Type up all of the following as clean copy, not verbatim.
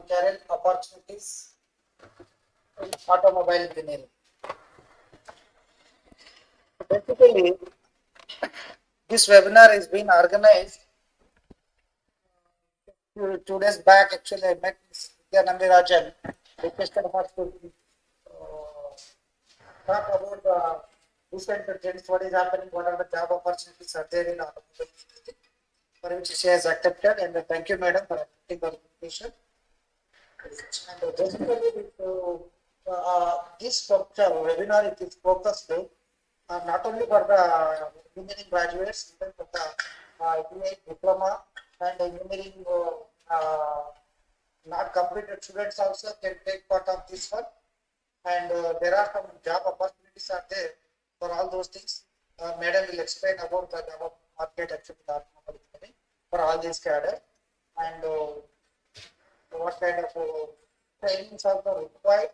career opportunities in automobile engineering. Basically, this webinar is being organized 2 days back. Actually, I met Vidya Nambirajan, requested her to talk about the recent trends, what is happening, what are the job opportunities are there in automobile engineering, for which she has accepted. And thank you, madam, for accepting the invitation. And basically, this webinar it is focused not only for the engineering graduates, even for the BA diploma and engineering not completed students also can take part of this one. And there are some job opportunities are there for all those things. Madam will explain about the job market actually for all these cadre, and what kind of trainings are required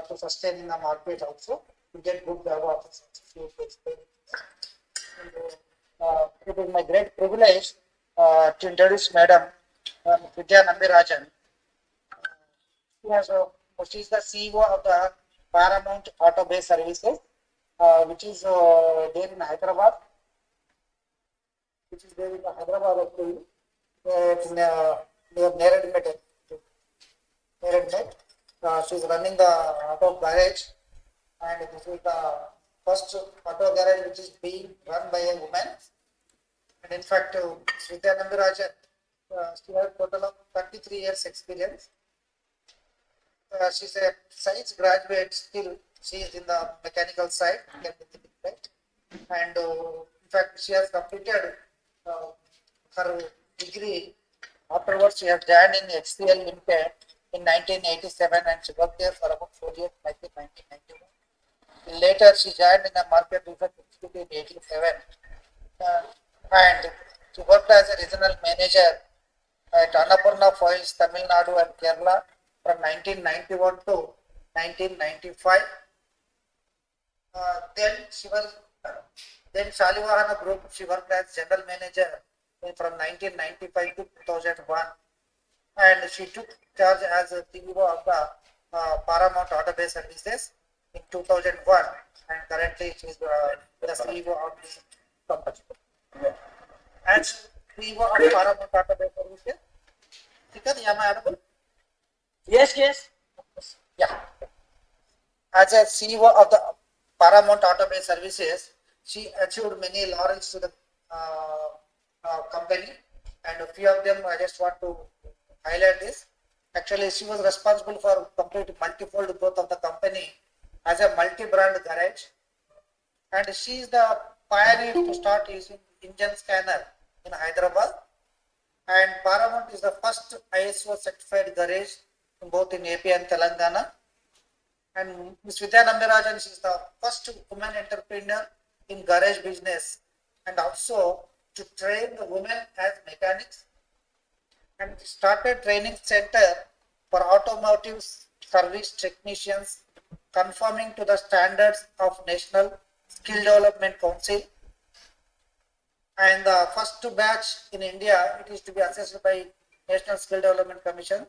to sustain in the market also to get good job opportunities. It is my great privilege to introduce Madam Vidya Nambirajan. She is the CEO of the Paramount AutoBay services, which is there in Hyderabad. Which is there in Hyderabad actually. Near Neredmet. She is running the auto garage, and this is the first auto garage which is being run by a woman. And in fact, Vidya Nambirajan, she has a total of 33 years experience. She's a science graduate, still she is in the mechanical side, and in fact she has completed her degree. Afterwards she has joined in HCL Limited in 1987, and she worked there for about 4 years, 1991. Later she joined in the market research institute in 1987, and she worked as a regional manager at Annapurna Foils, Tamil Nadu and Kerala from 1991 to 1995. Then Shalivahana Group, she worked as general manager from 1995 to 2001, and she took charge as a CEO of the Paramount AutoBay services in 2001, and currently she is the CEO of this company. As CEO of Paramount AutoBay services, am I audible? Yes. Yeah. As a CEO of the Paramount AutoBay services, she achieved many laurels to the company, and a few of them I just want to highlight this. Actually, she was responsible for complete multifold growth of the company as a multi-brand garage, and she is the pioneer to start using engine scanner in Hyderabad. And Paramount is the first ISO certified garage both in AP and Telangana. And Ms. Vidya Nambirajan is the first woman entrepreneur in garage business, and also to train the women as mechanics, and started training center for automotive service technicians conforming to the standards of National Skill Development Council. And the first batch in India, it is to be assessed by National Skill Development Commission.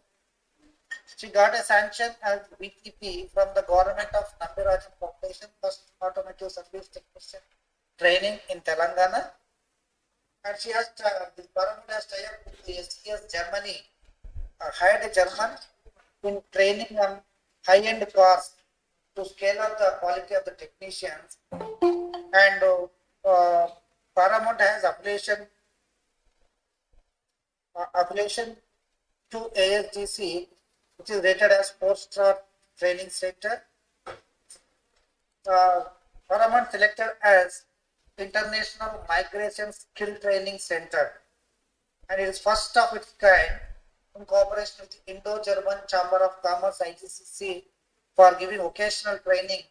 She got a sanction as VTP from the government of Nambirajan Foundation, first automotive service technician training in Telangana. And she has the Paramount has tied up with the STS Germany, hired a German in training on high-end cars to scale up the quality of the technicians. And Paramount has affiliation to ASGC, which is rated as 4-star training center. Paramount selected as International Migration Skill Training Center, and it is first of its kind in cooperation with the Indo-German Chamber of Commerce (IGCC) for giving vocational training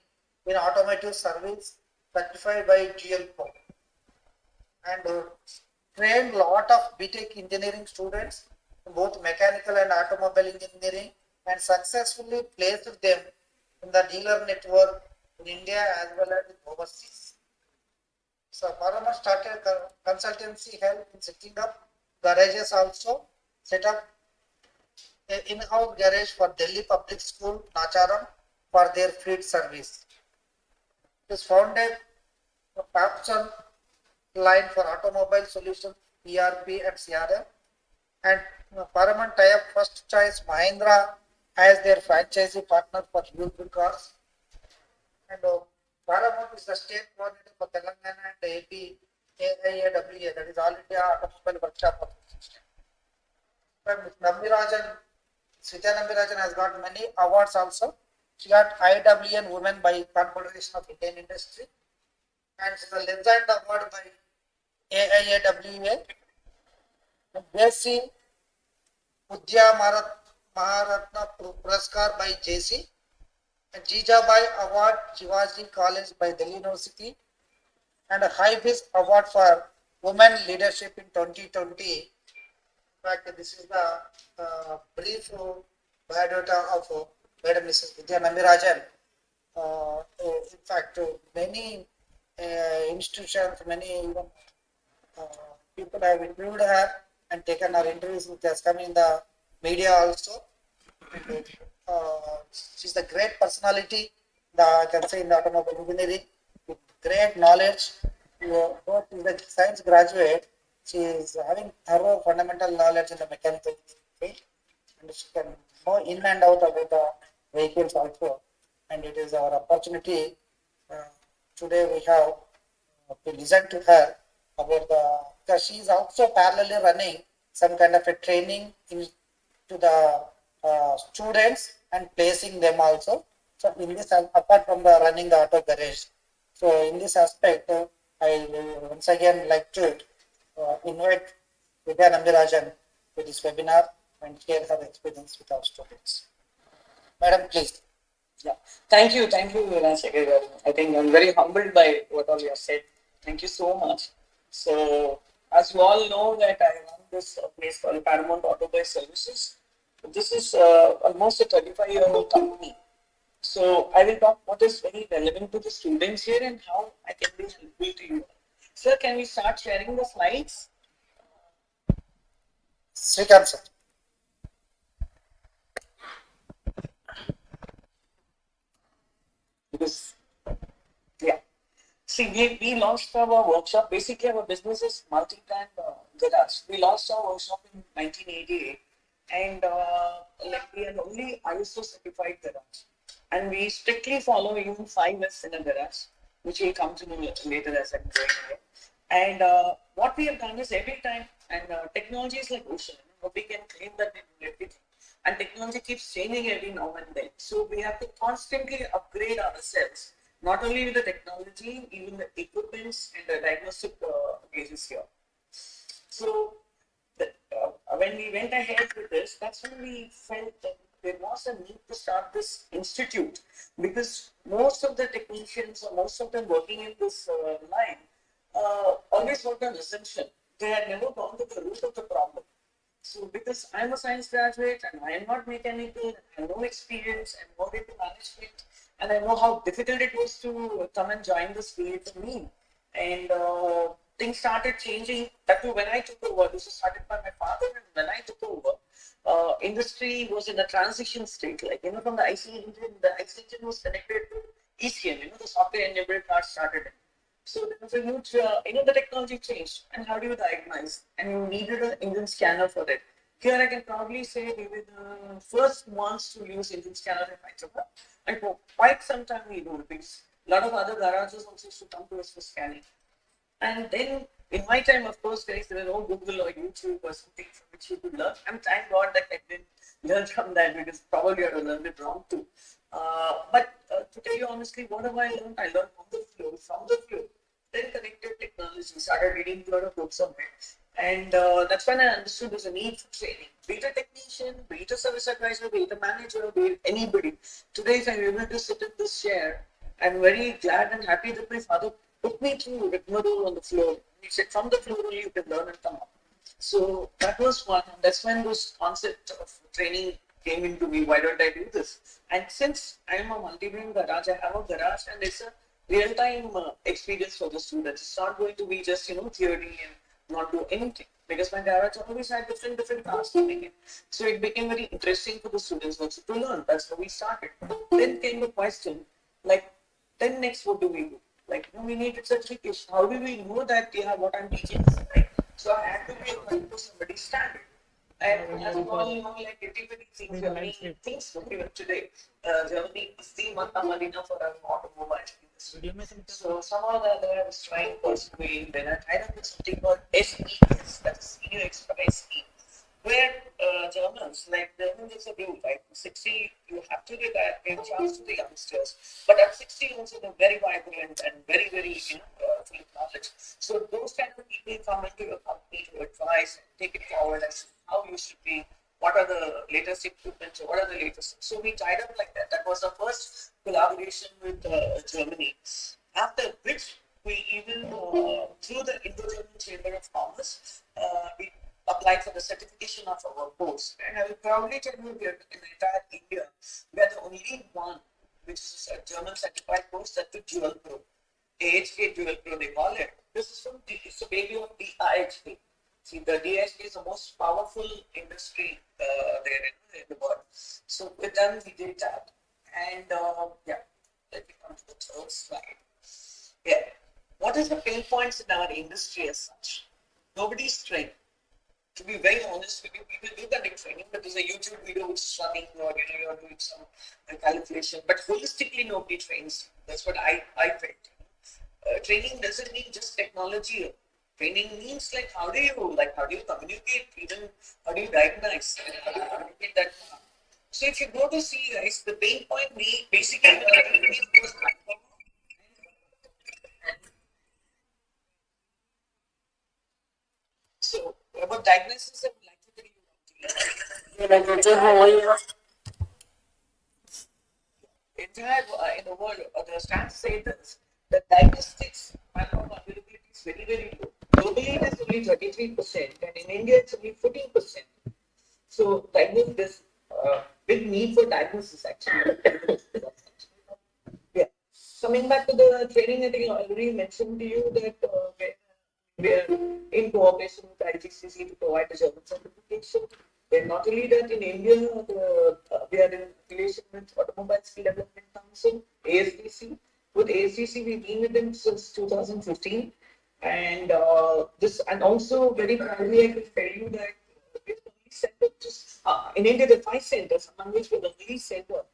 in automotive service, certified by GLPO, and trained lot of BTech engineering students in both mechanical and automobile engineering, and successfully placed them in the dealer network in India as well as overseas. So Paramount started consultancy help in setting up garages also, set up an in-house garage for Delhi Public School, Nacharam, for their fleet service. It is founded Papson line for automobile solutions, ERP and CRM, and Paramount tie-up first choice Mahindra as their franchisee partner for used cars. And Paramount is the state coordinator for Telangana and AP AIAWA, that is All India Automobile Workshop Association. Nambirajan, Vidya Nambirajan has got many awards also. She got IWN Women by Confederation of Indian Industry, and she's a Legend Award by AIAWA. JC Vidya Maharatna Puraskar by JC, and Jijabai Award Shivaji College by Delhi University, and a High Vis Award for Women Leadership in 2020. In fact, this is the brief biodata of Madam Mrs. Vidya Nambirajan. In fact, many institutions, many even people have interviewed her and taken her interviews, which has come in the media also. And, she's a great personality, I can say, in the automobile engineering, with great knowledge. Both is a science graduate. She is having thorough fundamental knowledge in the mechanical field, and she can know in and out about the vehicles also. And it is our opportunity today we have to listen to her about because she is also parallelly running some kind of a training to the students and placing them also. So in this, apart from the running the auto garage, so in this aspect, I once again like to invite Vidya Nambirajan to this webinar and share her experience with our students. Madam, please. Yeah, thank you, Rajshekhar. I think I'm very humbled by what all you have said. Thank you so much. So, as you all know, that I run this place called Paramount AutoBay Services. This is almost a 35-year-old company. So, I will talk what is very relevant to the students here and how I can be helpful to you. Sir, can we start sharing the slides? Srikanth, sir. Because, yeah. See, we launched our workshop. Basically, our business is multi-brand garage. We launched our workshop in 1988, and we are only ISO certified garage, and we strictly follow even 5S in a garage, which will come to know later as I'm going ahead. And what we have done is every time, and technology is like ocean. We can claim that we do everything, and technology keeps changing every now and then. So we have to constantly upgrade ourselves. Not only with the technology, even the equipments and the diagnostic gauges here. So, when we went ahead with this, that's when we felt that there was a need to start this institute, because most of the technicians or most of them working in this line always worked on assumption. They had never gone to the root of the problem. So, because I'm a science graduate and I am not mechanical, I have no experience and more into management, and I know how difficult it was to come and join this field for me. And things started changing. That too, when I took over, this was started by my father, and when I took over, industry was in a transition state. Like, from the IC engine, the IC engine was connected to ECM, the software enabled cars started. So there was a huge, the technology changed. And how do you diagnose? And you needed an engine scanner for that. Here I can probably say we were the first ones to use engine scanner in Hyderabad. And for quite some time we do, because a lot of other garages also used to come to us for scanning. And then in my time, of course, guys, there was no Google or YouTube or something from which you could learn. And thank God that I didn't learn from that, because probably I would have learned it wrong too. But to tell you honestly, what have I learned? I learned from the flow. From the flow, then connected technology, started reading a lot of books on it. And that's when I understood there's a need for training. Be it a technician, be it a service advisor, be it a manager, be it anybody. Today, if I'm able to sit in this chair, I'm very glad and happy that my father put me through rigmarole on the floor. He said, from the floor only you can learn and come up. So that was one. And that's when this concept of training came into me. Why don't I do this? And since I'm a multi-brand garage, I have a garage, and it's a real-time experience for the students. It's not going to be just, theory and not do anything. because my garage always had different cars coming in. So it became very interesting for the students also to learn. That's how we started. Then came the question, like, then next what do we do? Like, we needed certification. How do we know that what I'm teaching is right? So I had to be according to somebody's standard. And as we all know, like everybody thinks Germany thinks even today, Germany is the one arena for an automobile industry. So somehow that I was trying pursuing, then I tied up with something called SES, that's Senior Expertise Scheme, where Germans, like Germans is a rule, right? 60, you have to give chance to the youngsters, but at 60 also they're very vibrant and very, full of knowledge. So those kind of people come into your company to advise and take it forward as how you should be, what are the latest equipment, what are the latest. So we tied up like that. That was the first collaboration with Germany. After which we even, through the Indo-German Chamber of Commerce, we applied for the certification of our course. And I will probably tell you that in entire India, we are the only one which is a German certified course that the Dual Pro. AHK Dual Pro, they call it. This is from it's a baby of the DIHK. See, the DIHK is the most powerful industry there in the world. So with them, we did that. And let me come to the third slide. Yeah. What is the pain points in our industry as such? Nobody's trained. To be very honest with you, people do that in training, but there's a YouTube video which is running, or you're doing some calculation, but holistically nobody trains. That's what I felt. Training doesn't mean just technology. Training means like how do you communicate, even how do you diagnose, and how do you communicate that. So if you go to see guys, the pain point we basically so about diagnosis, I would like to tell you entire in the world, the stats say this, the diagnostics manpower availability is very low. Globally, it is only 33%, and in India, it's only 14%. So, there's big need for diagnosis actually. Yeah. Coming back to the training, I think I already mentioned to you that we are in cooperation with IGCC to provide the German certification. And not only that, in India, we are in affiliation with Automobile Skill Development Council, ASDC. With ASDC, we've been with them since 2015. And and also very proudly, I can tell you that we're the only center, in India, there are 5 centers, among which we're the only center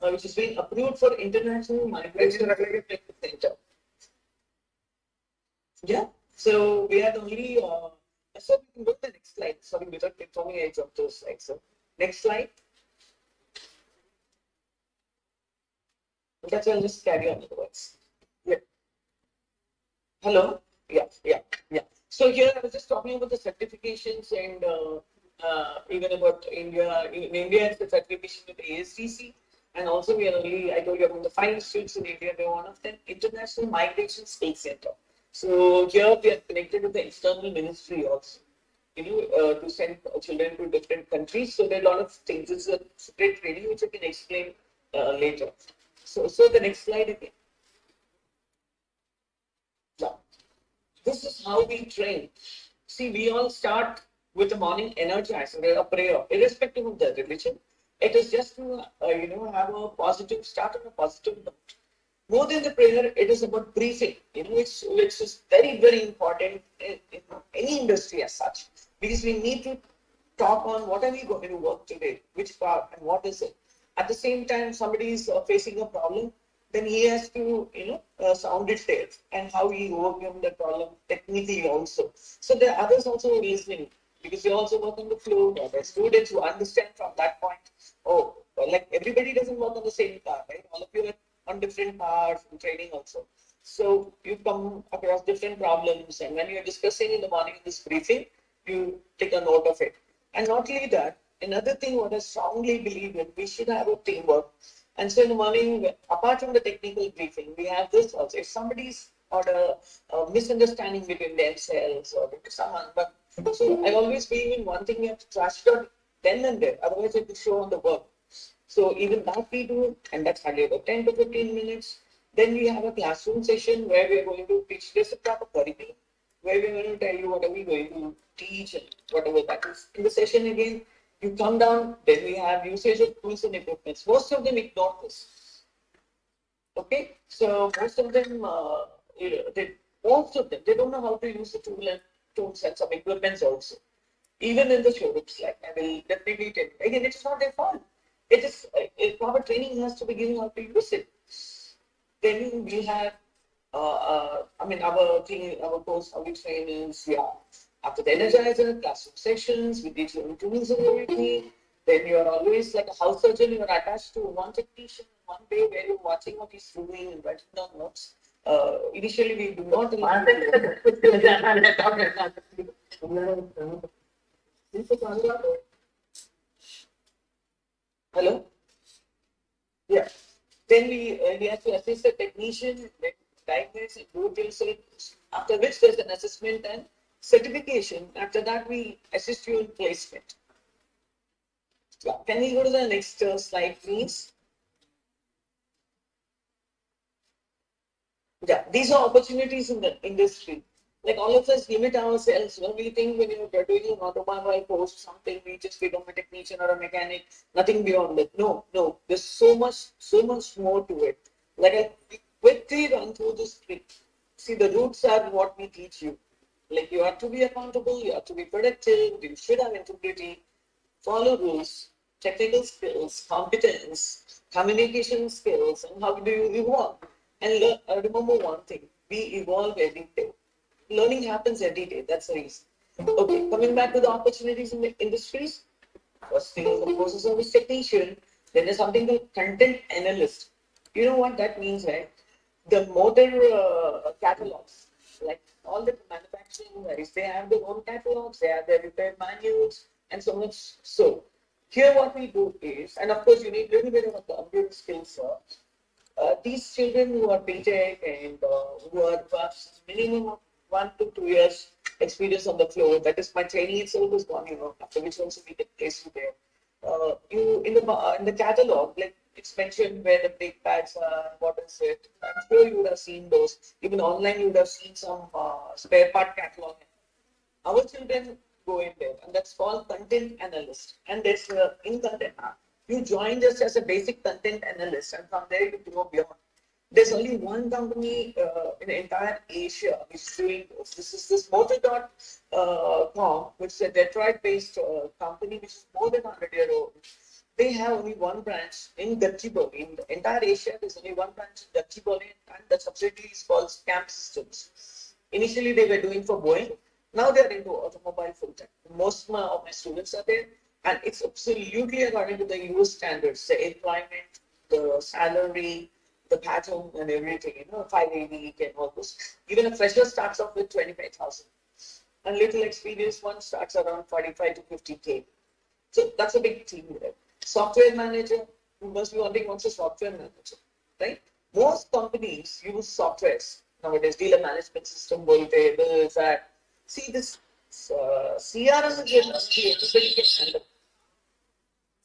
which has been approved for international migration center. Yeah. So we are the only. So we can go to the next slide. Sorry, without informing, I dropped those slides. So next slide. That's why I'll just carry on otherwise. Yeah. Hello. Yeah. So here I was just talking about the certifications and even about India. In India, it's the certification with ASDC. And also we are only, I told you about the 5 institutes in India. They're one of them, International Migration Space Center. So here we are connected with the external ministry also, to send children to different countries. So there are a lot of things. It's a separate training which I can explain later. So the next slide again. Now, this is how we train. See, we all start with the morning energizer, a prayer, irrespective of the religion. It is just to have a positive start on a positive note. More than the prayer, it is about briefing, which is very important in any industry as such, because we need to talk on what are we going to work today, which part and what is it. At the same time, somebody is facing a problem, then he has to, sound it there and how he overcome the problem technically also. So there are others also listening, because you also work on the floor. There are students who understand from that point. Oh, well, like everybody doesn't work on the same car, right? All of you are on different parts and training also. So you come across different problems, and when you're discussing in the morning in this briefing, you take a note of it. And not only that, another thing what I strongly believe in, we should have a teamwork. And so in the morning, apart from the technical briefing, we have this also. If somebody's got a misunderstanding between themselves or between someone, but so I always believe in one thing, you have to trash it out then and there, otherwise it will show on the work. So even that we do, and that's hardly about 10 to 15 minutes. Then we have a classroom session where we are going to teach this a proper curriculum, where we're going to tell you what are we going to teach and whatever that is. In the session again, you come down, then we have usage of tools and equipments. Most of them ignore this. Okay, so most of them, most of them, they don't know how to use the tools and some equipments also. Even in the showrooms, like I will definitely tell you. Again, it's not their fault. It is proper training has to be given how to use it. Then we have, I mean, our course, how we train is, yeah, after the energizer, classroom sessions, we teach you tools and everything. Then you are always like a house surgeon, you are attached to one technician, one day where you're watching what he's doing and writing down notes. Initially, we do not. Hello? Yeah. Then we have to assess the technician, then diagnose and do till sales, after which there's an assessment and certification. After that, we assist you in placement. Yeah. Can we go to the next slide, please? Yeah, these are opportunities in the industry. Like all of us limit ourselves. When we think when you're doing an automobile course, something we just become a technician or a mechanic, nothing beyond that. No, there's so much more to it. Like I quickly run through this script. See, the roots are what we teach you. Like you have to be accountable, you have to be productive, you should have integrity, follow rules, technical skills, competence, communication skills, and how do you evolve? And remember one thing, we evolve every day. Learning happens every day, that's the reason. Okay, coming back to the opportunities in the industries, first thing is, of course, a service technician, then there's something called content analyst. You know what that means, right? The motor catalogs, like all the manufacturing guys, they have their own catalogs, they have their repair manuals, and so much so. Here, what we do is, and of course, you need a little bit of a computer skills. These children who are BTech and who are minimum of 1 to 2 years experience on the floor, that is my training itself is gone, after which also we get placed there. You in the catalog, like it's mentioned where the brake pads are, what is it. I'm sure you would have seen those. Even online, you would have seen some spare part catalog. Our children go in there, and that's called content analyst. And there's in content, you join just as a basic content analyst, and from there you grow beyond. There's only one company in the entire Asia which is doing this. This is this Motor.com, which is a Detroit-based company which is more than 100-year-old. They have only one branch in Gachibowli. In the entire Asia, there's only one branch in Gachibowli, and the subsidiary is called Camp Systems. Initially, they were doing for Boeing. Now they are into automobile full time. Most of my students are there, and it's absolutely according to the US standards, the employment, the salary, the pattern, and everything. 580 and all this. Even a fresher starts off with 25,000, and little experienced one starts around 45 to 50K. So that's a big team there. Software manager, you must be wondering what's a software manager, right? Most companies use softwares nowadays, dealer management system, bills, that. See this CRM is everybody can handle.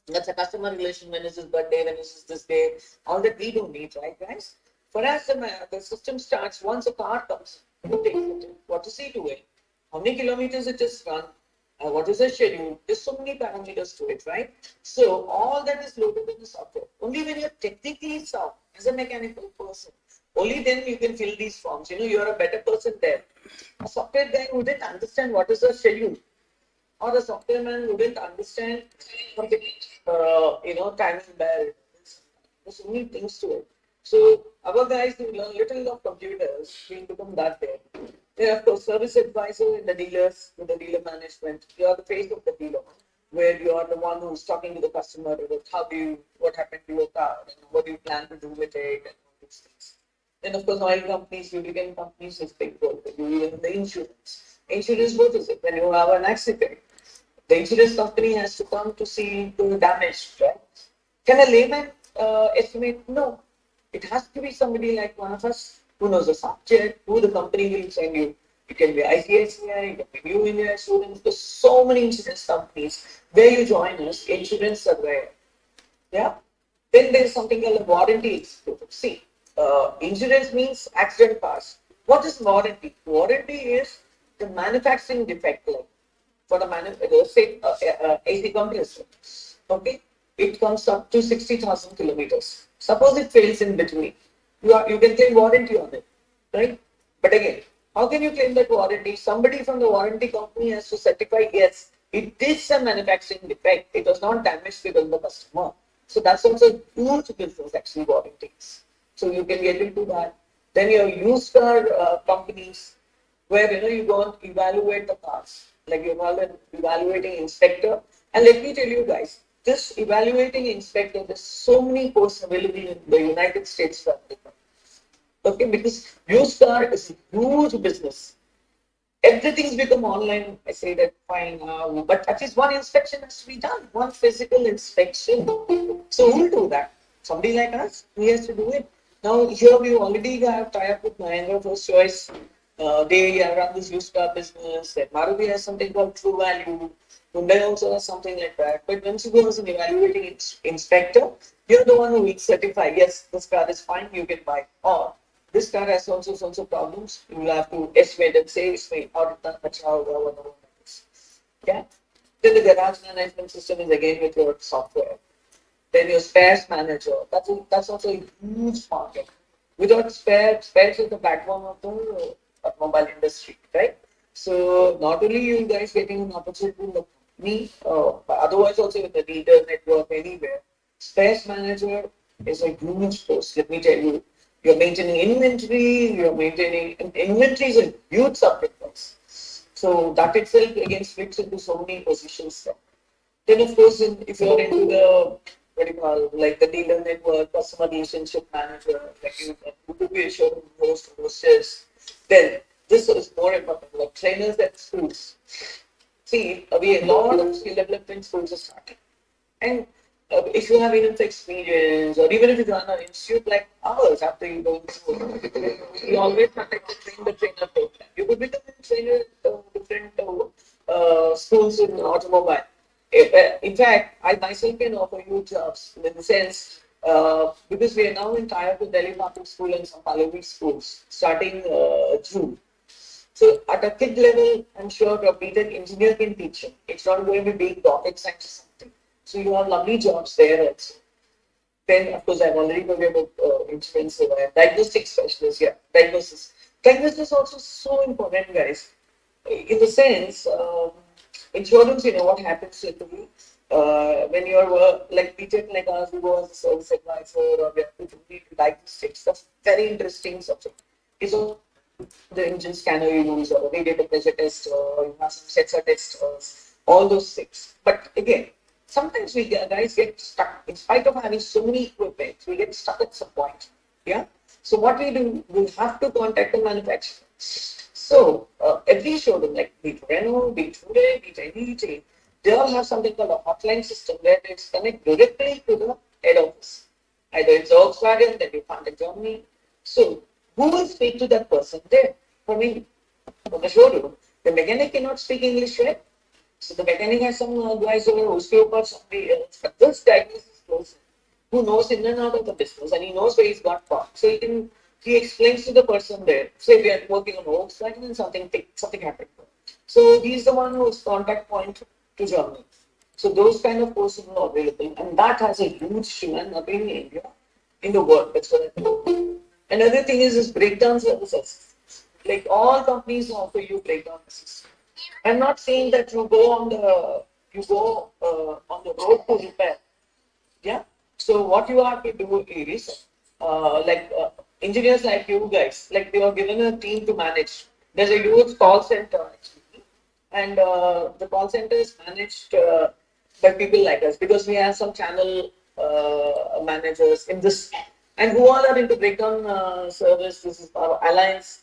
That's a customer relation when is his birthday, when is this day, all that we don't need, right, guys? For us, the system starts once a car comes. You take it. What is he doing? How many kilometers it is run? What is the schedule? There's so many parameters to it, right? So all that is loaded in the software. Only when you're technically sound as a mechanical person, only then you can fill these forms. You're a better person there. A software guy wouldn't understand what is the schedule, or the software man wouldn't understand something, timing belt. There's so many things to it. So our guys who learn little of computers, we become that there. Then of course, service advisor in the dealers, in the dealer management. You are the face of the dealer, where you are the one who's talking to the customer about what happened to your car, and what do you plan to do with it, and all these things. Then of course, oil companies, lubricant companies is big role. Even the insurance. Insurance, what is it? When you have an accident, the insurance company has to come to see the damage, right? Can a layman estimate? No. It has to be somebody like one of us who knows the subject, who the company will send you. It can be ICICI, it can be New India Insurance. There's so many insurance companies where you join us, insurance surveyor. Yeah. Then there's something called a warranty exclusive. See, insurance means accident parts. What is warranty? Warranty is the manufacturing defect, like for the say AC compressor, okay, it comes up to 60,000 kilometers. Suppose it fails in between, you can claim warranty on it, right? But again, how can you claim that warranty? Somebody from the warranty company has to certify, yes, it is a manufacturing defect. It was not damaged because of the customer. So that's also a huge business, actually, warranties. So you can get into that. Then your used car companies, where you go and evaluate the cars, like you're evaluating inspector. And let me tell you guys, this evaluating inspector, there's so many posts available in the United States for America. Okay, because used car is a huge business. Everything's become online. I say that fine, but at least one inspection has to be done, one physical inspection. So who will do that? Somebody like us, we has to do it. Now here we already have tie-up with Mahindra First Choice. They run this used car business. And Maruti has something called True Value. Hyundai also has something like that. But once you go as an evaluating inspector, you're the one who will certify, yes, this car is fine, you can buy. Or this car has also problems. You will have to estimate and say, audit that, whatever. Yeah. Then the garage management system is again with your software. Then your spares manager. That's also a huge market. Without spares is the backbone of the automobile industry, right? So not only you guys getting an opportunity in the company, but otherwise also with the dealer network anywhere. Spares manager is a huge post. Let me tell you, you're maintaining inventory. Inventory is a huge subject. So that itself again splits into so many positions. Then of course, if you're into the what do you call, like the dealer network, customer relationship manager, like you could be a showroom host, hostess, then this is more important, like trainers at schools. See, we a lot of skill development schools are starting. And if you have enough experience, or even if you run an institute like ours after you go to school, we always contact the trainer program. You could become a trainer at different schools in automobile. In fact, I myself can offer you jobs in the sense, because we are now in tie-up with Delhi Public School and some Palavi schools starting June. So at a kid level, I'm sure a BTech engineer can teach him. It's not going to be big rocket science or something. So you have lovely jobs there also. Then, of course, I've already told you about insurance diagnostic specialist. Yeah, diagnosis. Diagnosis is also so important, guys. In the sense, insurance, what happens literally when you're like BTech like us, we go as a service advisor, or we have to do diagnostics. That's very interesting subject. It's all the engine scanner you use, or radiator pressure test, or you have some sensor test, all those things. But again, sometimes we guys get stuck in spite of having so many equipment. We get stuck at some point. Yeah. So what we do, we have to contact the manufacturer. So every showroom, like be it Renault, be it Hyundai, be it anything, they all have something called a hotline system where they connect directly to the head office. Either it's Volkswagen, then you contact Germany. So who will speak to that person there? For me, from the showroom, the mechanic cannot speak English, right? So the mechanic has some guys who's or somebody else, but this diagnosis person who knows in and out of the business, and he knows where he's got parts. So he explains to the person there. Say we are working on Volkswagen and something happened. So he's the one who's contact point to Germany. So those kind of persons are available, and that has a huge demand not only in India, in the world. That's what I think. Another thing is breakdown services. Like all companies offer you breakdown assistance. I'm not saying that you go on the road to repair. Yeah. So what you have to do is engineers like you guys, like they were given a team to manage. There's a huge call center actually, and the call center is managed by people like us because we have some channel managers in this, and who all are into breakdown service. This is our alliance.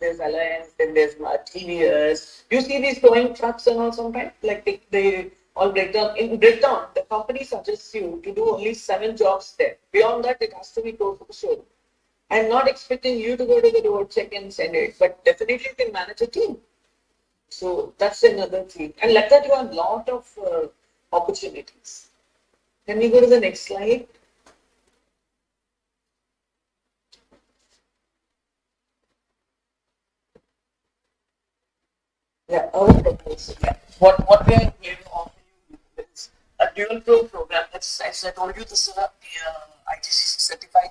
There's Alliance, then there's TVS. You see these towing trucks and all sometimes, like they all break down. In breakdown, the company suggests you to do only 7 jobs there. Beyond that, it has to be close to the showroom. I'm not expecting you to go to the road check and send it, but definitely you can manage a team. So that's another thing. And like that, you have a lot of opportunities. Can we go to the next slide? what we are here to offer you is a dual pro program. That's, as I told you, this is a IGCC certified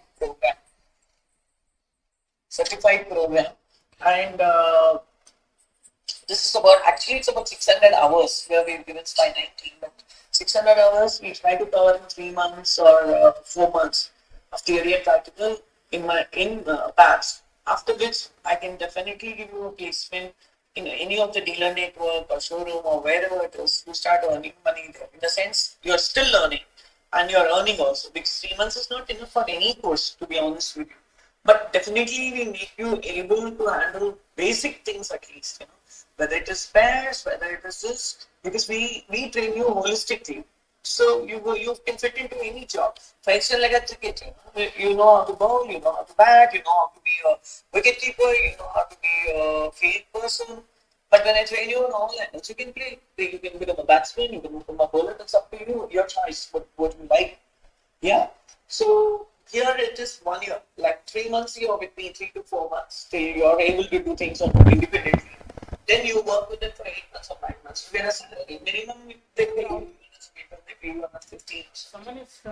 program, and this is about, actually it's about 600 hours where we've given by 19, but 600 hours we try to cover in 3 months or 4 months of theory and practical in batch. After which I can definitely give you a placement in any of the dealer network or showroom or wherever it is. You start earning money there. In the sense, you're still learning and you're earning also, because 3 months is not enough for any course, to be honest with you. But definitely we make you able to handle basic things at least, whether it is spares, whether it is this, because we train you holistically. So you can fit into any job. For instance, like a cricketer, you know how to bowl, you know how to bat, you know how to be a wicket keeper, you know how to be a field person. But when I train you in all angles, you can play. You can become a batsman, you can become a bowler. It's up to you, your choice. What you like. Yeah. So here it is 1 year, like 3 months you're with me, 3 to 4 months, till you're able to do things on independently. Then you work with them for 8 months or 9 months. You get a salary. Minimum they pay you, they pay you on 15.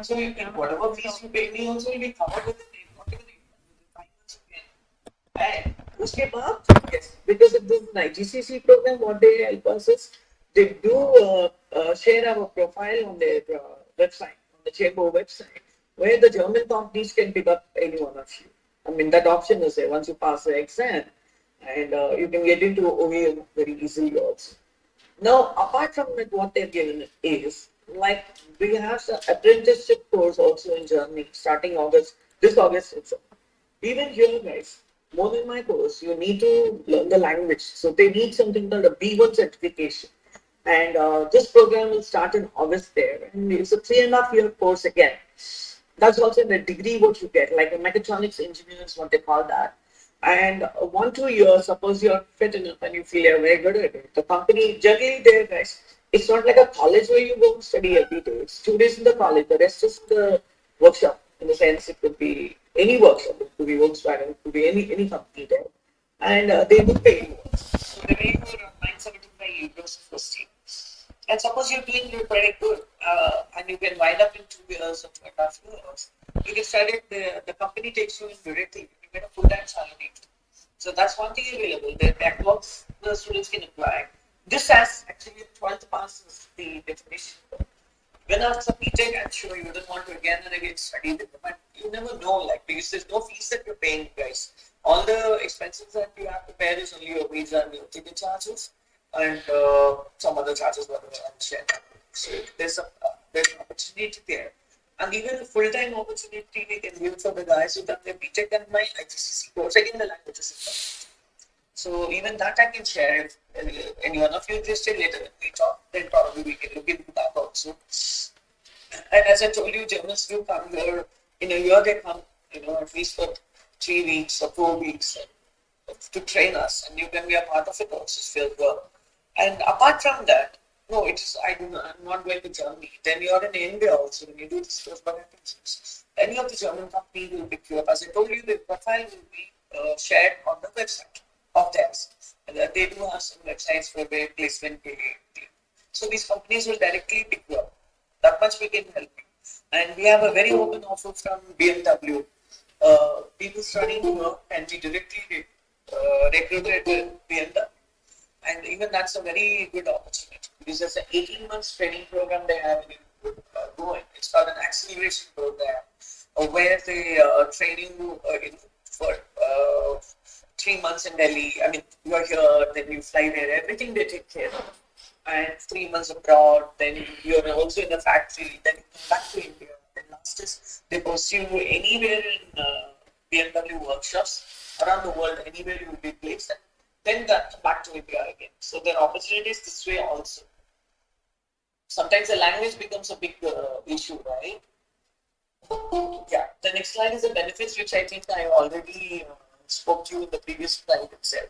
So you can, whatever fees you pay me also will be covered with the not even 8 months, 5 months you can. And उसके बाद, yes, because of this IGCC program, what they help us is they do share our profile on their website, on the chamber website, where the German companies can pick up any one of you. I mean, that option is there once you pass the exam, and you can get into OEM very easily also. Now, apart from it, what they've given is, like, we have some apprenticeship course also in Germany starting this August itself. Even here, guys, more than my course, you need to learn the language. So they need something called a B1 certification. And this program will start in August there. And it's a 3.5 year course again. That's also the degree what you get, like a mechatronics engineer is what they call that. And 1-2 years, suppose you're fit enough and you feel you're very good at it. The company, generally there, guys, it's not like a college where you go and study every day. It's 2 days in the college, the rest is the workshop. In the sense, it could be any workshop, it could be Volkswagen, it could be any company there. And they will pay you. So they pay you around 975 euros first year. And suppose you're doing very good, and you can wind up in 2 years or 2.5 years, you can start it, the company takes you in directly, you get a full-time salary. So that's one thing available. The backlogs the students can apply. This has actually 12th pass is the definition. When after BTech, I'm sure you don't want to again and again study with them, but you never know, like, because there's no fees that you're paying, guys. All the expenses that you have to pay is only your wage and your ticket charges, and some other charges whatever I'm sharing. So there's an opportunity there, and even a full-time opportunity we can give for the guys who done their BTech and my IGCC course again the languages. So even that I can share. If any one of you interested, later when we talk, then probably we can look into that also. And as I told you, Germans do come here in a year. They come, at least for 3 weeks or 4 weeks to train us, and you can be a part of it also. Field work. And apart from that, no, I'm not going to Germany. Then you're in India also. When you do this course, what happens? Any of the German company will pick you up. As I told you, the profile will be shared on the website of theirs. And they do have some websites for their placement. So these companies will directly pick you up. That much we can help you. And we have a very open offer from BMW. People studying here can be directly recruited at BMW. And even that's a very good opportunity because there's an 18 months training program they have going. It's called an acceleration program where they train you for 3 months in Delhi. I mean, you're here, then you fly there, everything they take care of. And 3 months abroad, then you're also in the factory, then you come back to India. Then last is they pursue anywhere in BMW workshops around the world, anywhere you will be placed. Then that back to India again. So there are opportunities this way also. Sometimes the language becomes a big issue, right? Yeah. The next slide is the benefits, which I think I already spoke to you in the previous slide itself.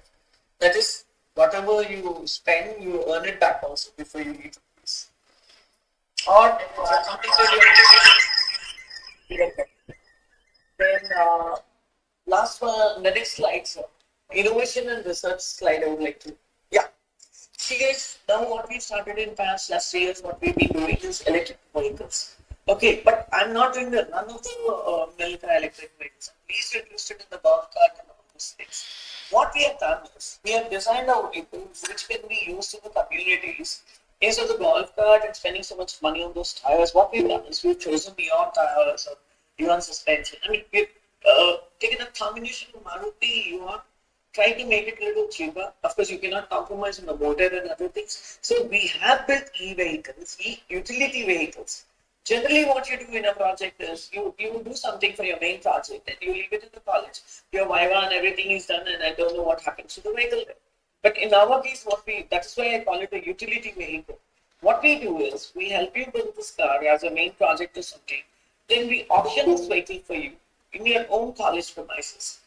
That is, whatever you spend, you earn it back also before you leave the place. Or something that you then last one, the next slide, sir. Innovation and research slide I would like to. Yeah. See guys, now what we started in past last 3 years, what we've been doing is electric vehicles. Okay, but I'm not doing none of the milk electric vehicles. I'm least interested in the golf cart and all those things. What we have done is we have designed our vehicles which can be used in the communities. Instead of the golf cart and spending so much money on those tires, what we've done is we've chosen beyond tires or beyond suspension. I mean, we've taken a combination of Maruti, Yuan, try to make it a little cheaper. Of course, you cannot compromise on the motor and other things. So we have built e-vehicles, utility vehicles. Generally, what you do in a project is you do something for your main project and you leave it in the college. Your Viva and everything is done, and I don't know what happens to the vehicle. But in our case, that is why I call it a utility vehicle. What we do is we help you build this car as a main project or something. Then we auction this vehicle for you in your own college premises.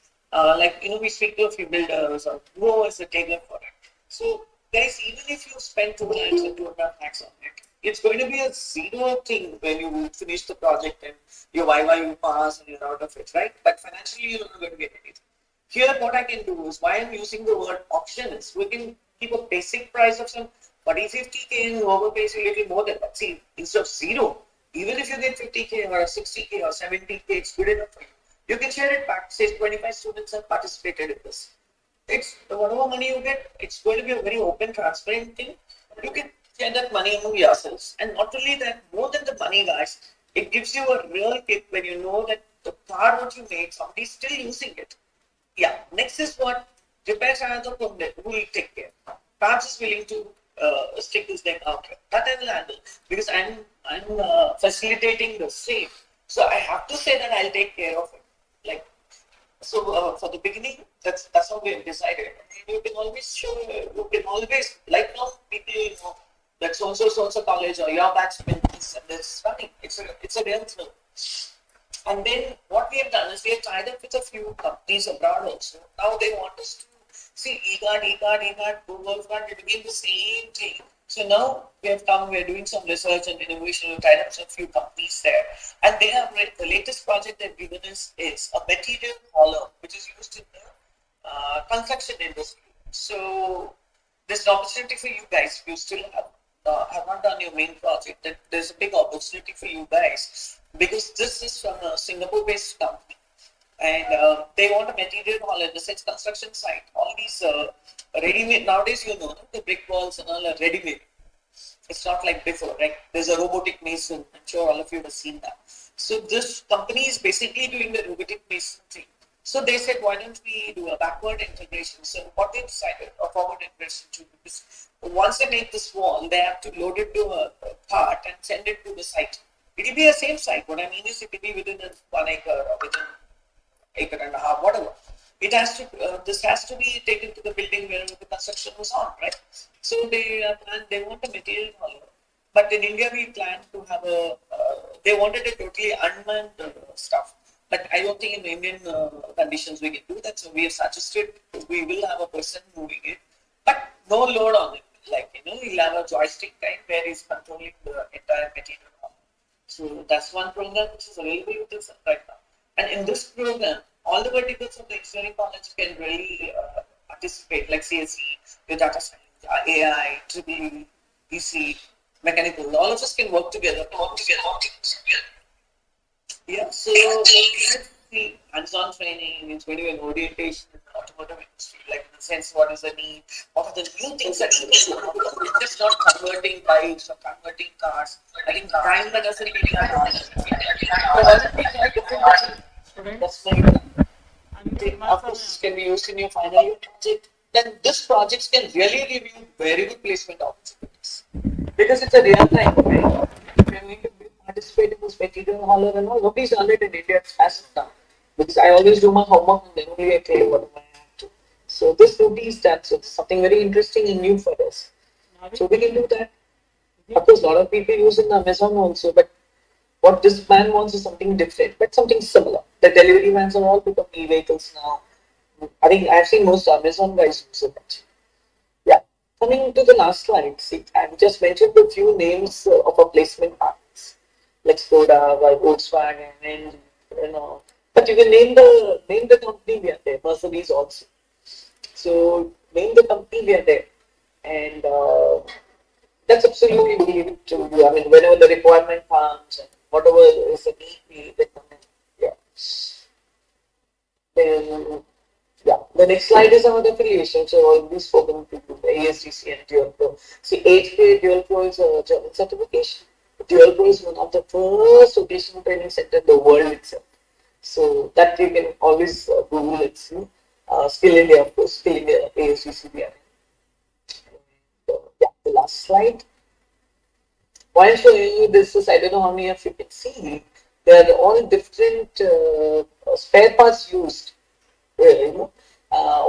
We speak to a few builders or who is a tailor for it. So, guys, even if you spend 2 lakhs or 2.5 lakhs on it, it's going to be a zero thing when you finish the project and your Viva you pass and you're out of it, right? But financially, you're not going to get anything. Here, what I can do is, why I'm using the word auction is, we can keep a basic price of some 40, 50K and whoever pays a little more than that. See, instead of zero, even if you get 50K or 60K or 70K, it's good enough for you. You can share it back. Say 25 students have participated in this. It's whatever money you get, it's going to be a very open, transparent thing. You can share that money among yourselves. And not only that, more than the money, guys, it gives you a real kick when you know that the car what you made, somebody's still using it. Yeah. Next is what repairs are the problem who will take care. Perhaps is willing to stick his neck out here. That I will handle because I'm facilitating the same. So I have to say that I'll take care of it. Like, so for the beginning, that's how we have decided. And you can always show, you can always, like now people that so-and-so college or your batsman is and this running. It's a real thing. And then what we have done is we have tied up with a few companies abroad also. Now they want us to see e-card, Google card, it again the same thing. So now we're doing some research and innovation, we've tied up some few companies there. And they have the latest project they've given us is a material hauler, which is used in the construction industry. So there's an opportunity for you guys if you still have not done your main project. That there's a big opportunity for you guys because this is from a Singapore-based company. And they want a material hauler, the sense construction site. All these ready-made, nowadays the brick walls and all are ready-made. It's not like before, right? There's a robotic mason. I'm sure all of you have seen that. So this company is basically doing the robotic mason thing. So they said, why don't we do a backward integration? So what they decided, a forward integration too, because once they make this wall, they have to load it to a cart and send it to the site. It will be the same site. What I mean is it will be within 1 acre or within acre and a half, whatever. It has to. This has to be taken to the building where the construction was on, right? So they want a material hauler. But in India, we plan to have they wanted a totally unmanned stuff. But I don't think in Indian conditions we can do that. So we have suggested we will have a person moving it, but no load on it. Like we'll have a joystick kind where he's controlling the entire material hauler. So that's one program which is available with us right now. And in this program, all the verticals of the engineering college can really participate, like CSE, your data science, AI, EEE, EC, mechanical. All of us can work together. Yeah, so the hands-on training is going to be an orientation in the automotive industry, like in the sense what is the need, what are the new things that you do. It's just not converting bikes or converting cars. I think time that doesn't be that's my of course can be used in your final year project. Then this project can really give you very good placement opportunities because it's a real time. Right? When you participate in this material hauler and all, nobody's done it in India. It's fast done because I always do my homework and then only I tell you what I have to. So this nobody is done. So it's something very interesting and new for us. So we can do that. Of course, a lot of people use in Amazon also, but what this man wants is something different, but something similar. The delivery vans are all become e-vehicles now. I think I've seen most Amazon guys use it. Yeah. Coming to the last slide, see, I've just mentioned a few names of our placement partners, like Skoda, Volkswagen, and But you can name the company we are there. Mercedes also. So name the company we are there. and that's absolutely we leave it to you. I mean, whenever the requirement comes and whatever is the need, we recommend. Yeah. Then, yeah, the next slide is about affiliation. So, I've already spoken to you, the ASDC and Dual Pro. See, HPA Dual Pro is a German certification. Dual Pro is one of the first vocational training center in the world itself. So, that you can always Google it. See? Skill India, of course, Skill India, ASDC. Yeah, the last slide. While showing you this is, I don't know how many of you can see, there are all different spare parts used. You know,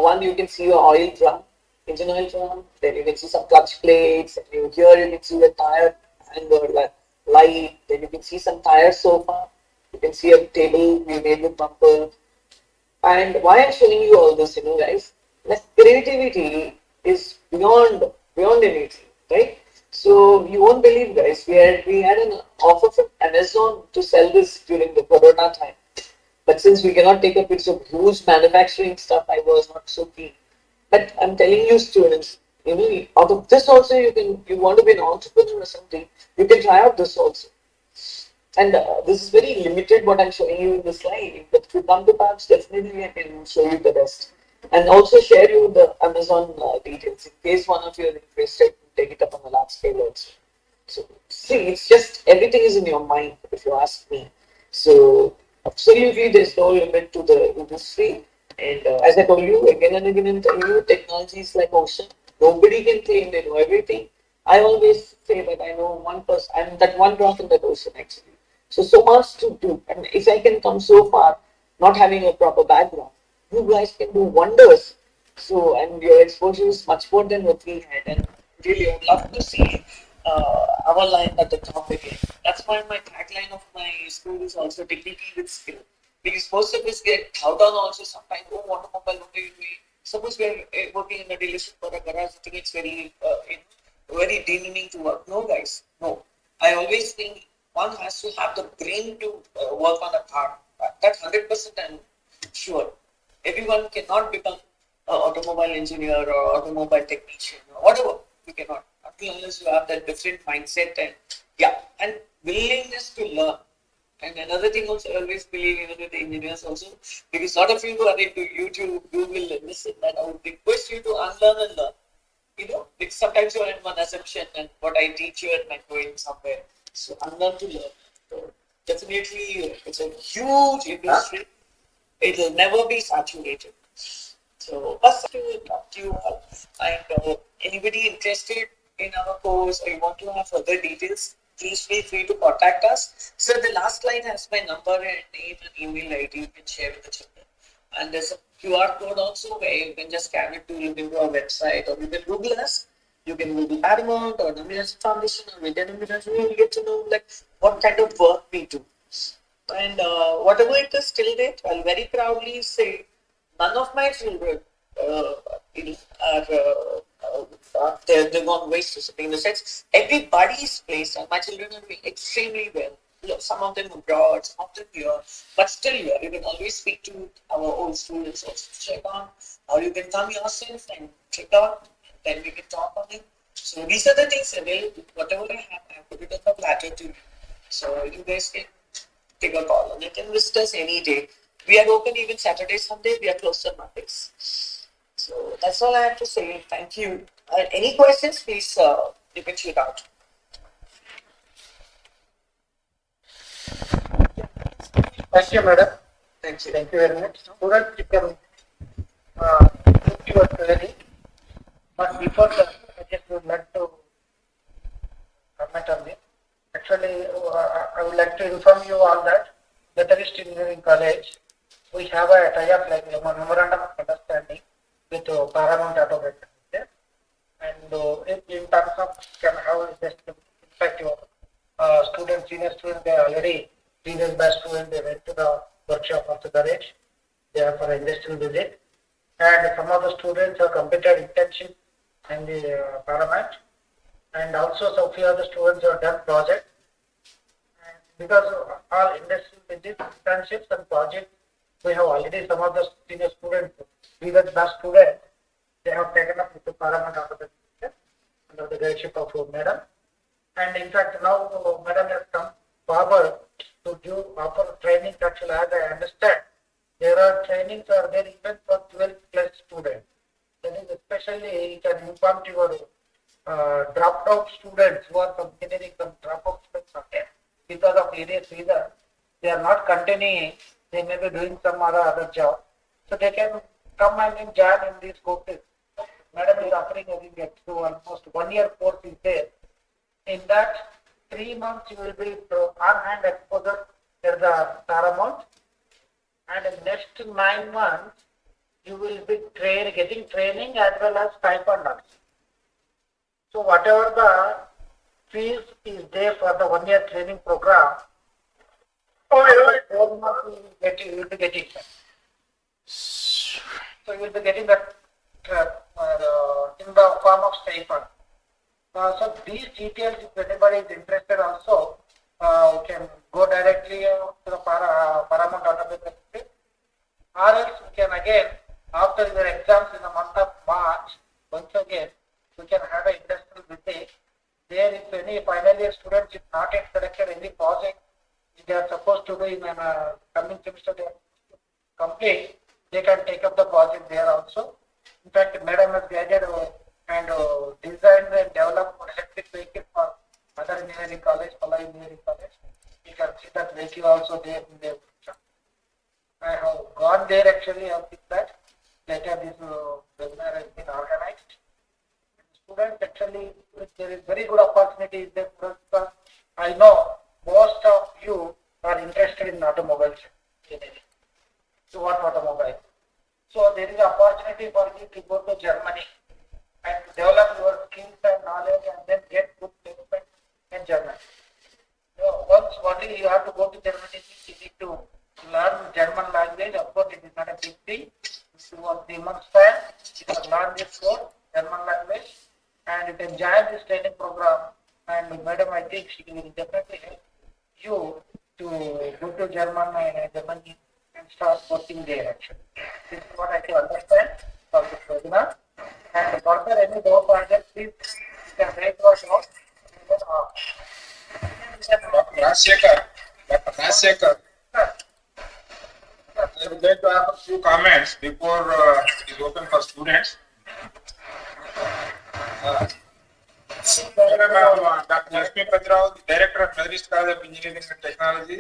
one you can see your oil drum, engine oil drum. Then you can see some clutch plates. And here you can see the tire hanger light. Then you can see some tire sofa. You can see a table we made with bumper. And why I'm showing you all this, guys, like creativity is beyond anything, right? So you won't believe, guys, we had an offer from Amazon to sell this during the Corona time. But since we cannot take a picture of huge manufacturing stuff, I was not so keen. But I'm telling you, students, out of this also you want to be an entrepreneur or something, you can try out this also. And this is very limited what I'm showing you in the slide. But if you come to Pabs, definitely I can show you the rest. And also share you the Amazon details in case one of you are interested, take it up on a large scale also. So see, it's just everything is in your mind if you ask me. So absolutely there's no limit to the industry. And as I told you again and again and tell you, technology is like ocean. Nobody can claim they know everything. I always say that I know one person, I'm that one drop in that ocean actually. So much to do. And if I can come so far, not having a proper background, you guys can do wonders. So, and your exposure is much more than what we had. And really, I would love to see our line at the top again. That's why my tagline of my school is also dignity with skill. Because most of us get out on also sometimes, oh, automobile, what do you do? Suppose we're working in a dealership or a garage, I think it's very demeaning to work. No, guys, no. I always think one has to have the brain to work on a car. That 100% I'm sure. Everyone cannot become an automobile engineer or automobile technician or whatever. You cannot. Unless you have that different mindset and willingness to learn. And another thing also, I always believe even with the engineers also, because a lot of you who are into YouTube, Google, and this and that, I would request you to unlearn and learn. Because sometimes you're in one assumption and what I teach you and I'm going somewhere. So unlearn to learn. So definitely, it's a huge industry. It will never be saturated. So, us to talk to you all. And anybody interested in our course or you want to have further details, please feel free to contact us. So, the last line has my number and name and email ID you can share with the children. And there's a QR code also where you can just scan it to look into our website or you can Google us. You can Google Paramount or Nambirajan Foundation or Vidya Nambirajan. You will get to know like what kind of work we do. And whatever it is till date, I'll very proudly say none of my children they're gone wasted. In the sense, everybody is placed, and my children are doing extremely well. Some of them abroad, some of them here, but still here. You can always speak to our old students also check on, or you can come yourself and check out, and then we can talk on it. So these are the things available. Whatever I have put it on the platter to you. So you guys can take a call on it and visit us any day. We are open even Saturday, Sunday. We are closed on Mondays. So that's all I have to say. Thank you. Any questions, please, you can shoot out. Thank you, madam. Thank you. Thank you very much. Student, you can put your query. But before that, I just would like to comment on it. Actually, I would like to inform you all that Methodist Engineering College, we have a tie-up like a memorandum of understanding with Paramount AutoBay. Okay? And in terms of can have just impact your students, senior students, they are already senior batch students, they went to the workshop of the garage. They are for industrial visit. And some of the students have completed internship in the Paramount. And also some few of the students have done project. And because all industrial visits, internships and projects, we have already some of the senior students, previous batch students, they have taken up with the Paramount AutoBay. under the guideship of Madam. And in fact, now Madam has come forward to give offer training. Actually, as I understand, there are trainings are there even for 12 plus students. That is especially you can inform to your dropped out students who are from engineering, some dropout students are there because of various reasons. They are not continuing. They may be doing some other job, so they can come and join in these courses. Madam is offering to almost 1 year course is there. In that 3 months you will be on-hand exposure at the Paramount, and in next 9 months you will be getting training as well as stipend also. So whatever the fees is there for the 1 year training program, 4 months you will be getting that. So you will be getting that in the form of stipend. So these details, if anybody is interested also, can go directly to the Paramount AutoBay website, or else we can again, after your exams in the month of March, once again, we can have an industrial visit. There, if any final year students is not yet selected any project, they are supposed to do in coming semester, they are complete, they can take up the project there also. In fact, Madam has guided and designed and developed electric vehicle for other engineering college, Pala Engineering College. You can see that vehicle also there in their picture. I have gone there actually, I have picked that. Later this webinar has been organized. Students actually, there is very good opportunity there because I know most of you are interested in automobiles engineering. So what automobile? So there is opportunity for you to go to Germany and to develop your skills and knowledge and then get good placement in Germany. So once only you have to go to Germany, you need to learn German language. Of course, it is not a big thing. If you want 3 months time, you can learn this course, German language, and you can join this training program. And Madam, I think she will definitely help you to go to Germany and start working there actually. This is what I can understand from this webinar. And further any doubt on that, please you can raise your doubt. Dr. Rajsekhar, I would like to have a few comments before it is open for students. Dr. Lakshmi Patrao, the Director of Methodist College of Engineering and Technology.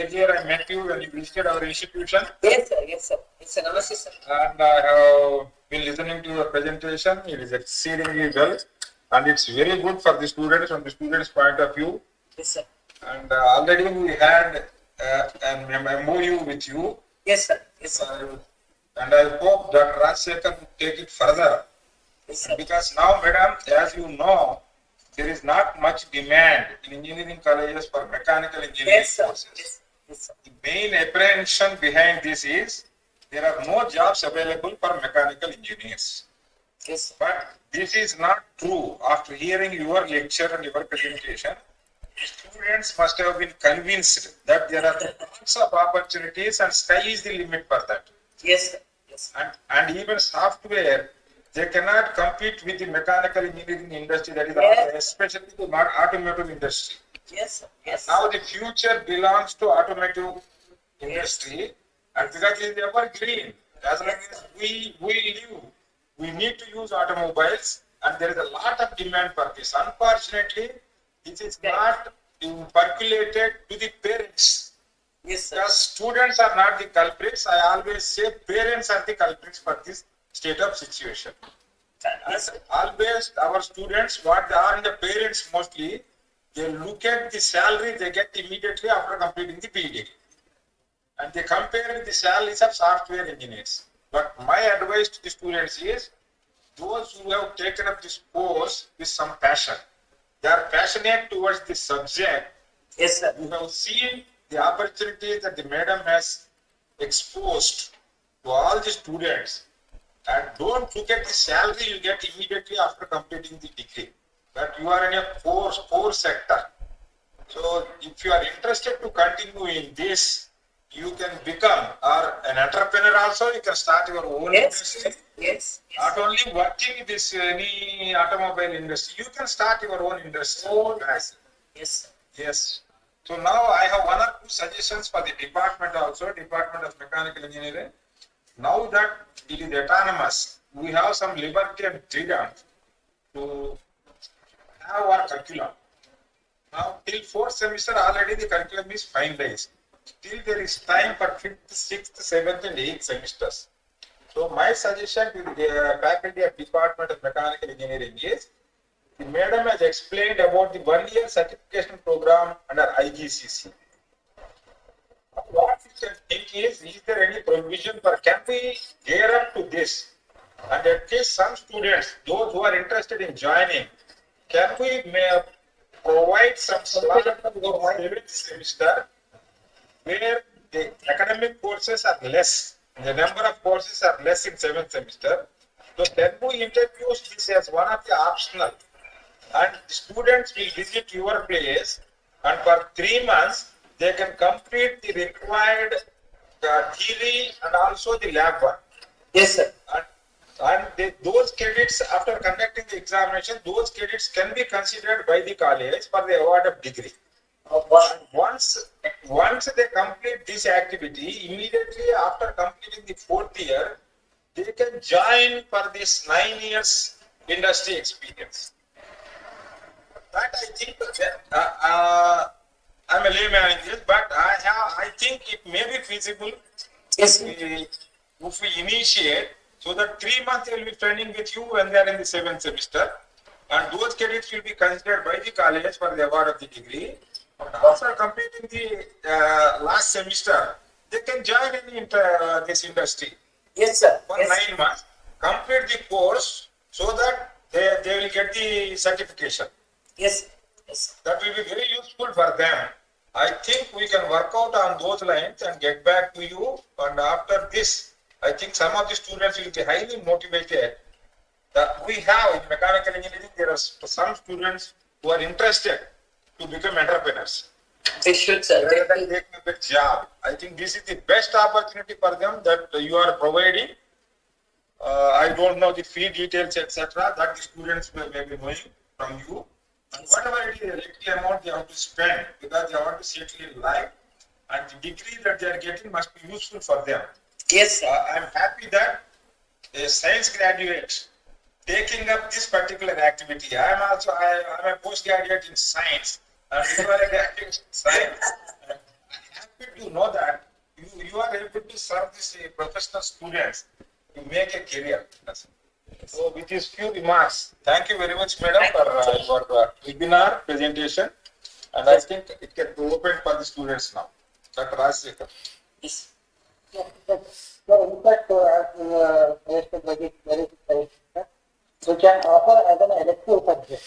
Earlier I met you when you visited our institution. Yes, sir. Yes, sir. It's a namaste, sir. And I have been listening to your presentation. It is exceedingly well. And it's very good for the students from the students' point of view. Yes, sir. And already we had an MOU with you. Yes, sir. Yes, sir. And I hope Dr. Rajsekhar will take it further. Yes, sir. Because now, madam, as you know, there is not much demand in engineering colleges for mechanical engineering Yes, sir. courses. Yes, yes, sir. The main apprehension behind this is there are no jobs available for mechanical engineers. Yes, sir. But this is not true. After hearing your lecture and your presentation, students must have been convinced that there are lots of opportunities and sky is the limit for that. Yes, sir. Yes, sir. And even software, they cannot compete with the mechanical engineering industry, that is Yes. especially the automotive industry. Yes, sir. Yes. Now the future belongs to automotive industry, and because it is evergreen. As long as we live, we need to use automobiles, and there is a lot of demand for this. Unfortunately, this is not percolated to the parents. Yes, sir. Because students are not the culprits. I always say parents are the culprits for this state of situation. Yes, And sir. always our students, what they are in the parents mostly, they look at the salary they get immediately after completing the BE degree. And they compare with the salaries of software engineers. But my advice to the students is, those who have taken up this course with some passion, they are passionate towards this subject. Yes, sir. You have seen the opportunities that the madam has exposed to all the students, and don't look at the salary you get immediately after completing the degree, but you are in a core sector. So if you are interested to continue in this, you can become or an entrepreneur also. You can start your own industry. Yes. Not only working in this any automobile industry, you can start your own industry. Yes. Yes. So now I have one or two suggestions for the department also, Department of Mechanical Engineering. Now that it is autonomous, we have some liberty and freedom to have our curriculum. Now till fourth semester already the curriculum is finalized. Still there is time for fifth, sixth, seventh and eighth semesters. So my suggestion to the faculty of Department of Mechanical Engineering is, the madam has explained about the 1 year certification program under IGCC. What we can think is there any provision for, can we gear up to this? And at least some students, those who are interested in joining, can we provide some slot for seventh semester where the academic courses are less, the number of courses are less in seventh semester. So can we introduce this as one of the optional? And students will visit your place, and for 3 months they can complete the required theory and also the lab work. Yes, sir. And those credits, after conducting the examination, those credits can be considered by the college for the award of degree. Once they complete this activity, immediately after completing the fourth year, they can join for this 9 years industry experience. That I think, I'm a layman in this, but I think it may be feasible Yes. if we initiate, so that 3 months they will be training with you when they are in the seventh semester, and those credits will be considered by the college for the award of the degree. And after completing the last semester, they can join in this industry Yes, sir. for Yes. 9 months, complete the course so that they will get the certification. Yes. Yes. That will be very useful for them. I think we can work out on those lines and get back to you. And after this, I think some of the students will be highly motivated. We have in mechanical engineering, there are some students who are interested to become entrepreneurs. They should, sir. Rather than taking a good job. I think this is the best opportunity for them that you are providing. I don't know the fee details, etc. that the students may be knowing from you. And whatever it is, a little amount they have to spend because they want to settle in life, and the degree that they are getting must be useful for them. Yes, sir. I'm happy that a science graduate taking up this particular activity. I'm a postgraduate in science, and you are a graduate in science. I'm happy to know that you are able to serve these professional students to make a career. So with these few remarks, thank you very much, madam, for your webinar presentation. And I think it can be open for the students now. Dr. Rajsekhar. Yes. So in fact, as very we can offer as an elective subject.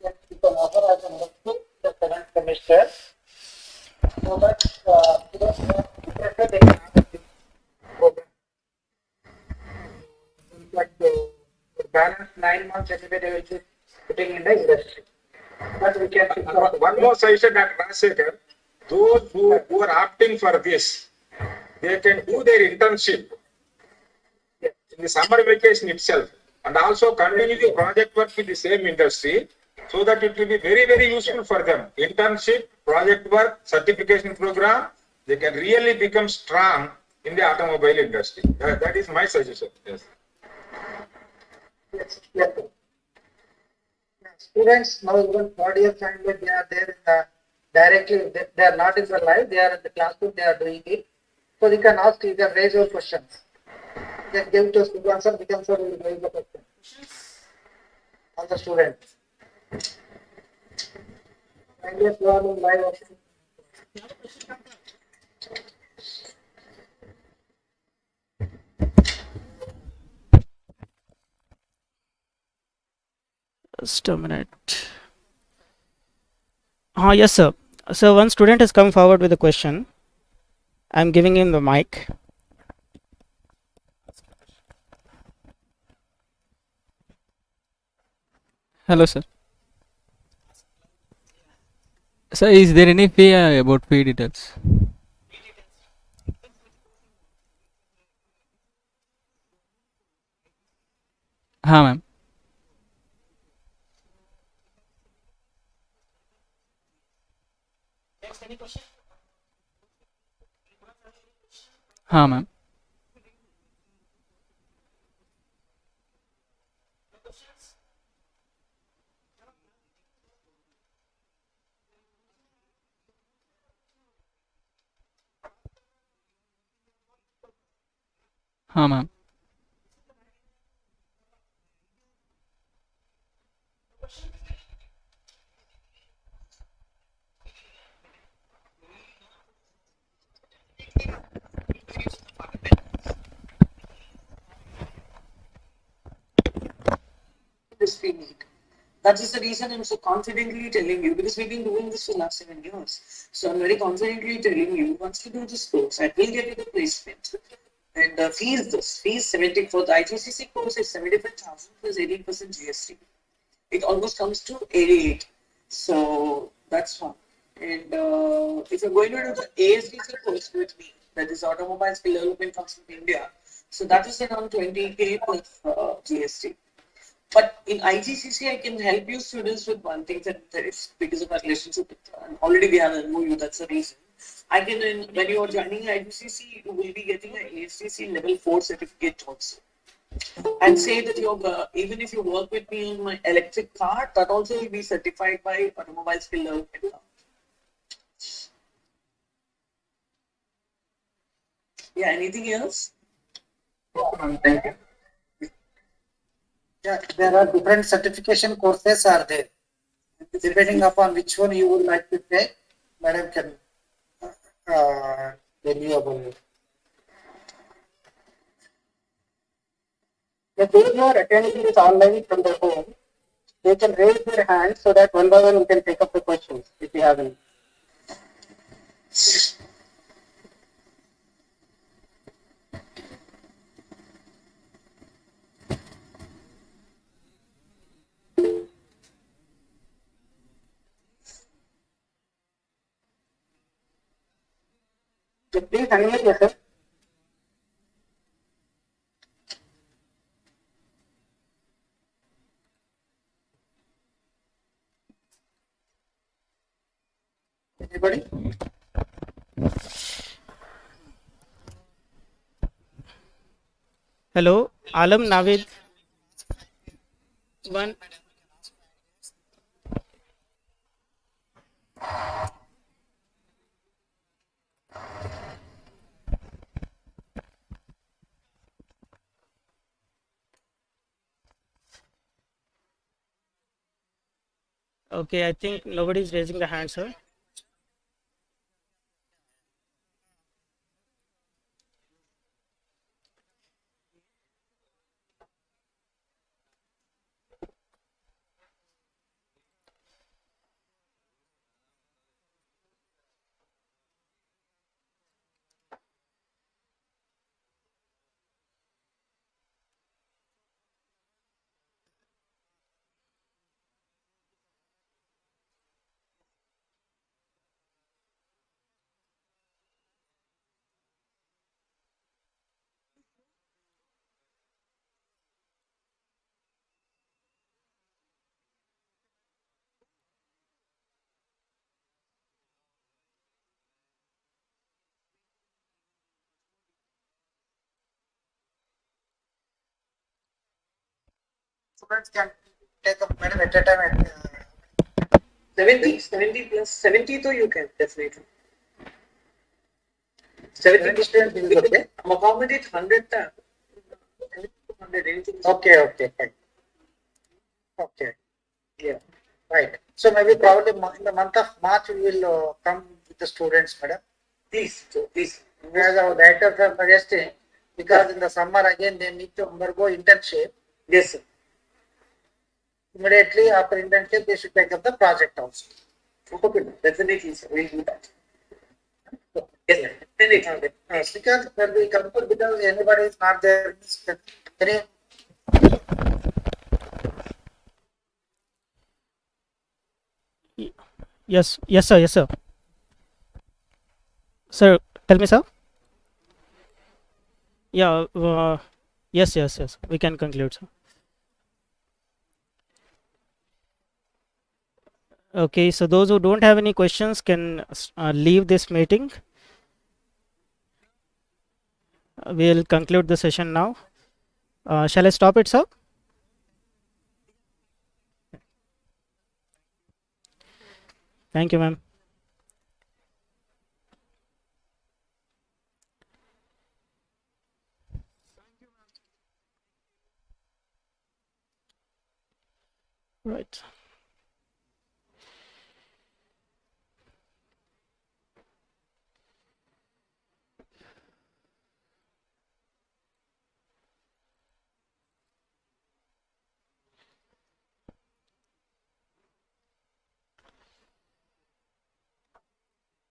Yes, we can offer as an elective the seventh semester, so that students who are interested in this program. In fact, the balance 9 months anyway they will be putting in the industry. But we can fix our One more suggestion, Dr. Rajsekhar. Those who are opting for this, they can do their internship in the summer vacation itself, and also continue the project work with the same industry, so that it will be very, very useful for them. Internship, project work, certification program, they can really become strong in the automobile industry. That is my suggestion. Yes. Yes, yes. Students now even third year finally they are there in the directly they are not in the live, they are in the classroom, they are doing it. So you can ask, you can raise your questions. Then give to students and become sure will raise the question. All the students. And yes, learning live option. Just a minute. Yes, sir. So one student has come forward with a question. I'm giving him the mic. Hello, sir. So is there any fee about fee details? हाँ ma'am. हाँ ma'am. हाँ ma'am. This we need. That is the reason I'm so confidently telling you, because we've been doing this for the last 7 years. So I'm very confidently telling you, once you do this course, I will get you the placement. And fee is this. Fee is 70 for the IGCC course is 75,000 plus 18% GST. It almost comes to 88. So that's one. And if you're going to do the ASDC course with me, that is Automobile Skill Development Council of India, so that is around 20K plus GST. But in IGCC, I can help you students with one thing that is because of our relationship with, already we have an MOU, that's the reason. I can, when you are joining IGCC, you will be getting an ASCC level 4 certificate also. And say that you're, even if you work with me on my electric car, that also will be certified by Automobile Skill Development. Yeah, anything else? Thank you. Yeah, there are different certification courses are there. Depending upon which one you would like to take, madam can tell you about it. If those who are attending this online from their home, they can raise their hand so that one by one we can take up the questions if you have any. So please unmute yourself. Anybody? Hello, Alam Navid. One. Okay, I think nobody is raising the hand, sir. Students can take up madam at a time at 70 plus 70 though you can definitely. 70 students is okay. I'm accommodate 100. 100 anything. Okay, okay, fine. Okay, yeah, right. So maybe probably in the month of March we will come with the students, madam. Please, so please. As our directors are suggesting, because in the summer again they need to undergo internship. Yes, sir. Immediately after internship, they should take up the project also. Okay, definitely, sir. We'll do that. Yes, sir. Definitely. Because when we come to, because anybody is not there, any Yes, yes, sir. Yes, sir. Sir, tell me, sir. Yeah. Yes, yes, yes. We can conclude, sir. Okay. So those who don't have any questions can leave this meeting. We'll conclude the session now. Shall I stop it, sir? Thank you, ma'am. Right.